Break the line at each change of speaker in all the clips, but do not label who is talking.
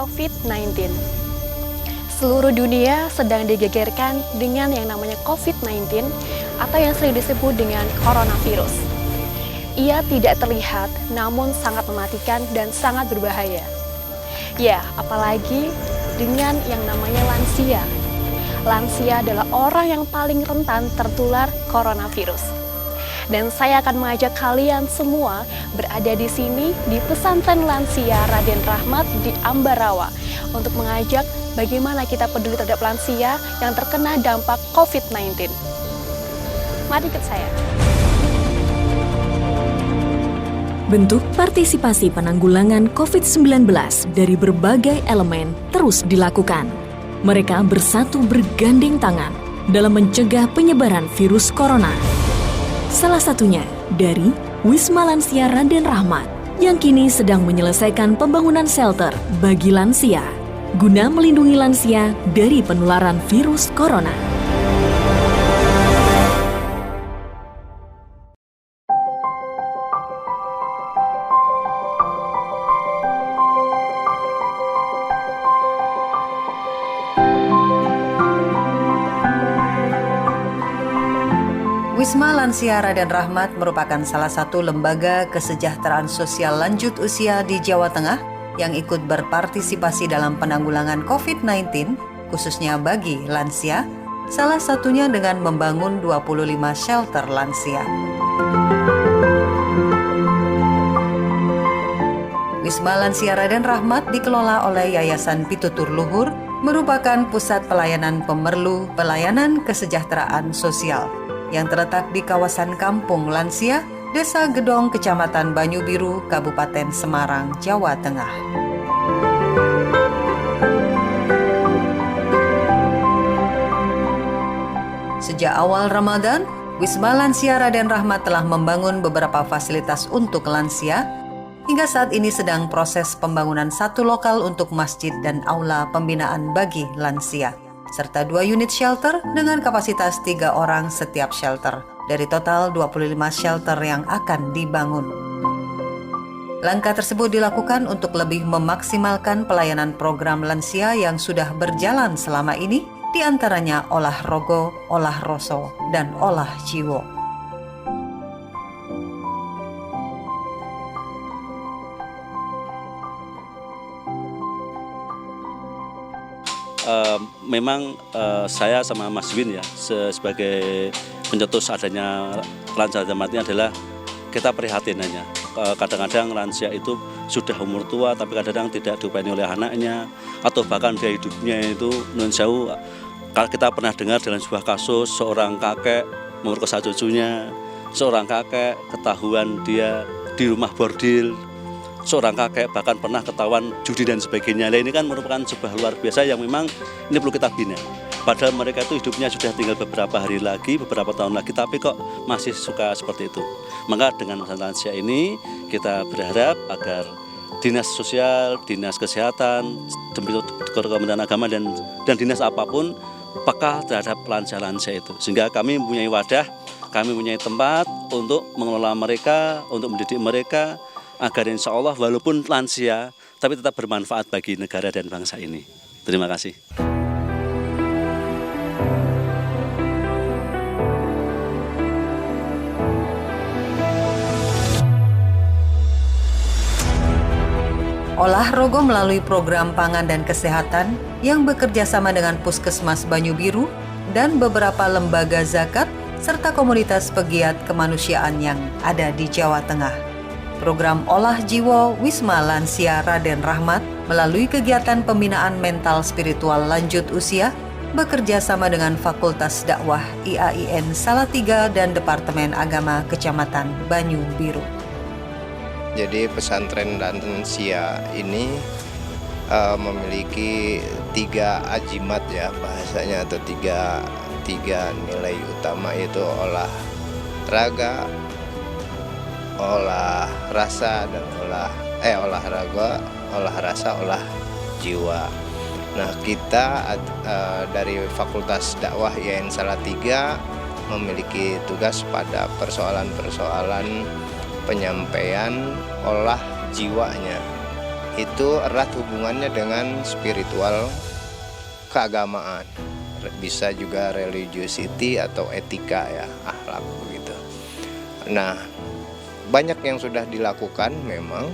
COVID-19. Seluruh dunia sedang digegerkan dengan yang namanya COVID-19 atau yang sering disebut dengan coronavirus. Ia tidak terlihat namun sangat mematikan dan sangat berbahaya. Ya, apalagi dengan yang namanya lansia. Lansia adalah orang yang paling rentan tertular coronavirus. Dan saya akan mengajak kalian semua berada di sini di Pesantren Lansia Raden Rahmat di Ambarawa untuk mengajak bagaimana kita peduli terhadap lansia yang terkena dampak COVID-19. Mari ikut saya.
Bentuk partisipasi penanggulangan COVID-19 dari berbagai elemen terus dilakukan. Mereka bersatu bergandeng tangan dalam mencegah penyebaran virus corona. Salah satunya dari Wisma Lansia Raden Rahmat yang kini sedang menyelesaikan pembangunan shelter bagi lansia guna melindungi lansia dari penularan virus corona.
Wisma Lansia Raden Rahmat merupakan salah satu lembaga kesejahteraan sosial lanjut usia di Jawa Tengah yang ikut berpartisipasi dalam penanggulangan COVID-19, khususnya bagi lansia, salah satunya dengan membangun 25 shelter lansia. Wisma Lansia Raden Rahmat dikelola oleh Yayasan Pitutur Luhur, merupakan pusat pelayanan pemerlu pelayanan kesejahteraan sosial yang terletak di kawasan Kampung Lansia, Desa Gedong, Kecamatan Banyu Biru, Kabupaten Semarang, Jawa Tengah. Sejak awal Ramadan, Wisma Lansia Raden Rahmat telah membangun beberapa fasilitas untuk lansia. Hingga saat ini sedang proses pembangunan satu lokal untuk masjid dan aula pembinaan bagi lansia, serta 2 unit shelter dengan kapasitas 3 orang setiap shelter, dari total 25 shelter yang akan dibangun. Langkah tersebut dilakukan untuk lebih memaksimalkan pelayanan program lansia yang sudah berjalan selama ini, di antaranya olah rogo, olah roso, dan olah jiwo.
Memang saya sama Mas Win ya sebagai pencetus adanya lansia mati adalah kita prihatin hanya. Kadang-kadang lansia itu sudah umur tua tapi kadang-kadang tidak diupayakan oleh anaknya atau bahkan dia hidupnya itu non jauh. Kita pernah dengar dalam sebuah kasus seorang kakek memerkosa cucunya, seorang kakek ketahuan dia di rumah bordil, seorang kakek bahkan pernah ketahuan judi dan sebagainya. Nah, ini kan merupakan sebuah luar biasa yang memang ini perlu kita bina. Padahal mereka itu hidupnya sudah tinggal beberapa hari lagi, beberapa tahun lagi, tapi kok masih suka seperti itu. Maka dengan Pesantren Lansia ini kita berharap agar dinas sosial, dinas kesehatan, Kementerian Agama dan dinas apapun peka terhadap lansia-lansia itu. Sehingga kami mempunyai wadah, kami mempunyai tempat untuk mengelola mereka, untuk mendidik mereka, agar insya Allah walaupun lansia, tapi tetap bermanfaat bagi negara dan bangsa ini. Terima kasih.
Olah rogo melalui program pangan dan kesehatan yang bekerja sama dengan Puskesmas Banyu Biru dan beberapa lembaga zakat serta komunitas pegiat kemanusiaan yang ada di Jawa Tengah. Program Olah Jiwo Wisma Lansia Raden Rahmat melalui kegiatan pembinaan mental spiritual lanjut usia bekerja sama dengan Fakultas Dakwah IAIN Salatiga dan Departemen Agama Kecamatan Banyu Biru.
Jadi pesantren lansia ini memiliki 3 ajimat ya bahasanya, atau tiga nilai utama, yaitu olahraga, olah rasa, dan olahraga, olah rasa, olah jiwa. Nah, kita dari Fakultas Dakwah IAIN Salatiga memiliki tugas pada persoalan-persoalan penyampaian olah jiwanya, itu erat hubungannya dengan spiritual keagamaan, bisa juga religiosity atau etika ya, akhlak begitu. Nah, banyak yang sudah dilakukan memang.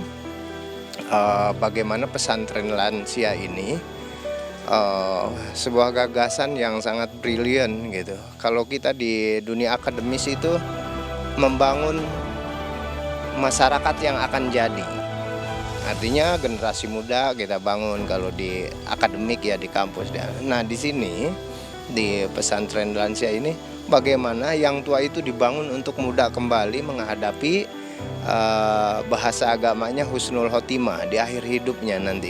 Bagaimana pesantren lansia ini sebuah gagasan yang sangat brilian gitu. Kalau kita di dunia akademis itu membangun masyarakat yang akan jadi. Artinya generasi muda kita bangun kalau di akademik ya di kampus. Nah di sini di pesantren lansia ini bagaimana yang tua itu dibangun untuk muda kembali menghadapi bahasa agamanya husnul khotimah di akhir hidupnya nanti.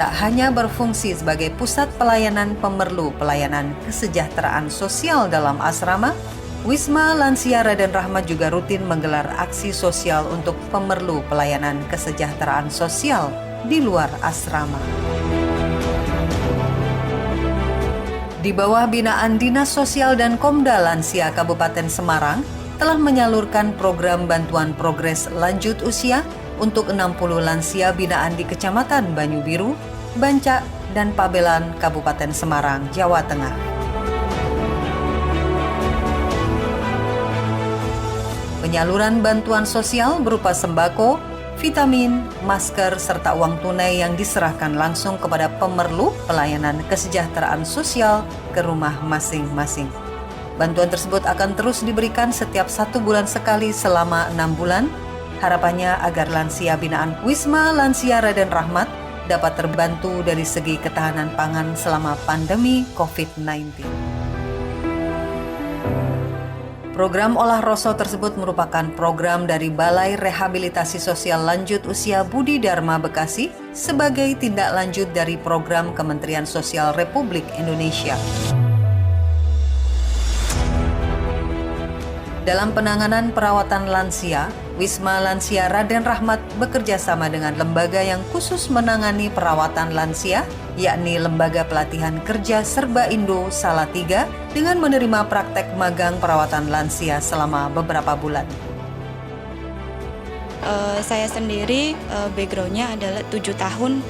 Tak hanya berfungsi sebagai pusat pelayanan pemerlu pelayanan kesejahteraan sosial dalam asrama, Wisma Lansia Raden Rahmat juga rutin menggelar aksi sosial untuk pemerlu pelayanan kesejahteraan sosial di luar asrama. Di bawah binaan Dinas Sosial dan Komda Lansia Kabupaten Semarang, telah menyalurkan program bantuan progres lanjut usia untuk 60 lansia binaan di Kecamatan Banyu Biru, Bancak, dan Pabelan, Kabupaten Semarang, Jawa Tengah. Penyaluran bantuan sosial berupa sembako, vitamin, masker, serta uang tunai yang diserahkan langsung kepada pemerlu pelayanan kesejahteraan sosial ke rumah masing-masing. Bantuan tersebut akan terus diberikan setiap 1 bulan sekali selama 6 bulan. Harapannya agar lansia binaan Wisma Lansia Raden Rahmat dapat terbantu dari segi ketahanan pangan selama pandemi COVID-19. Program Olah Roso tersebut merupakan program dari Balai Rehabilitasi Sosial Lanjut Usia Budi Dharma Bekasi sebagai tindak lanjut dari program Kementerian Sosial Republik Indonesia. Dalam penanganan perawatan lansia, Wisma Lansia Raden Rahmat bekerja sama dengan lembaga yang khusus menangani perawatan lansia, yakni Lembaga Pelatihan Kerja Serba Indo Salatiga, dengan menerima praktek magang perawatan lansia selama beberapa bulan.
Saya sendiri background-nya adalah 7 tahun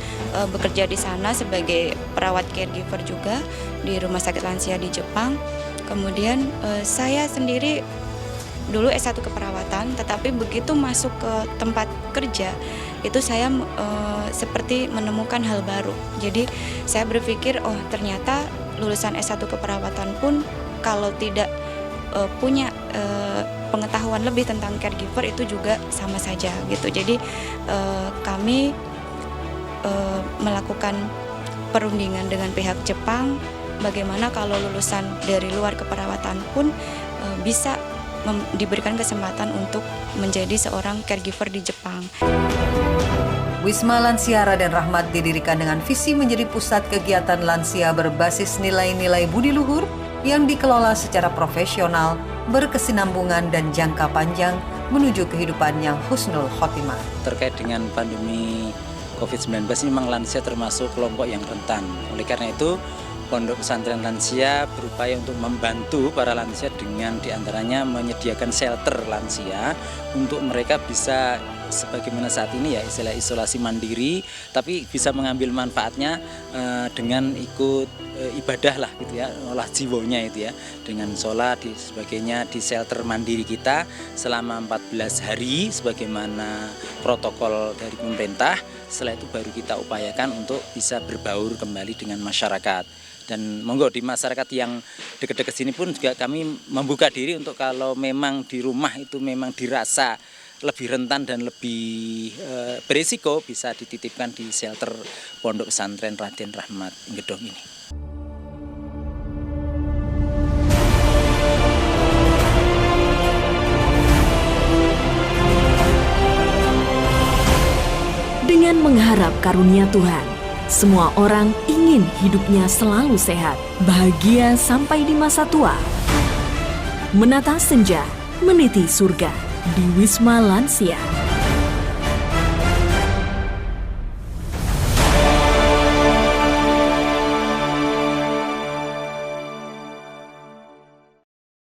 bekerja di sana sebagai perawat caregiver juga di rumah sakit lansia di Jepang. Kemudian saya sendiri dulu S1 keperawatan, tetapi begitu masuk ke tempat kerja itu saya seperti menemukan hal baru. Jadi saya berpikir, oh ternyata lulusan S1 keperawatan pun kalau tidak punya pengetahuan lebih tentang caregiver itu juga sama saja gitu. Jadi kami melakukan perundingan dengan pihak Jepang, bagaimana kalau lulusan dari luar keperawatan pun bisa diberikan kesempatan untuk menjadi seorang caregiver di Jepang.
Wisma Lansia Raden Rahmat didirikan dengan visi menjadi pusat kegiatan lansia berbasis nilai-nilai budi luhur yang dikelola secara profesional, berkesinambungan dan jangka panjang menuju kehidupan yang husnul khotimah.
Terkait dengan pandemi COVID-19 ini memang lansia termasuk kelompok yang rentan. Oleh karena itu, Pondok Pesantren Lansia berupaya untuk membantu para lansia dengan diantaranya menyediakan shelter lansia untuk mereka bisa sebagaimana saat ini ya istilah isolasi mandiri, tapi bisa mengambil manfaatnya dengan ikut ibadah lah gitu ya, olah jiwanya itu ya, dengan sholat di sebagainya di shelter mandiri kita selama 14 hari sebagaimana protokol dari pemerintah. Setelah itu baru kita upayakan untuk bisa berbaur kembali dengan masyarakat. Dan monggo di masyarakat yang dekat-dekat sini pun juga kami membuka diri untuk kalau memang di rumah itu memang dirasa lebih rentan dan lebih berisiko bisa dititipkan di shelter Pondok Pesantren Raden Rahmat Gedong ini.
Dengan mengharap karunia Tuhan, semua orang ingin hidupnya selalu sehat, bahagia sampai di masa tua. Menata senja, meniti surga di Wisma Lansia.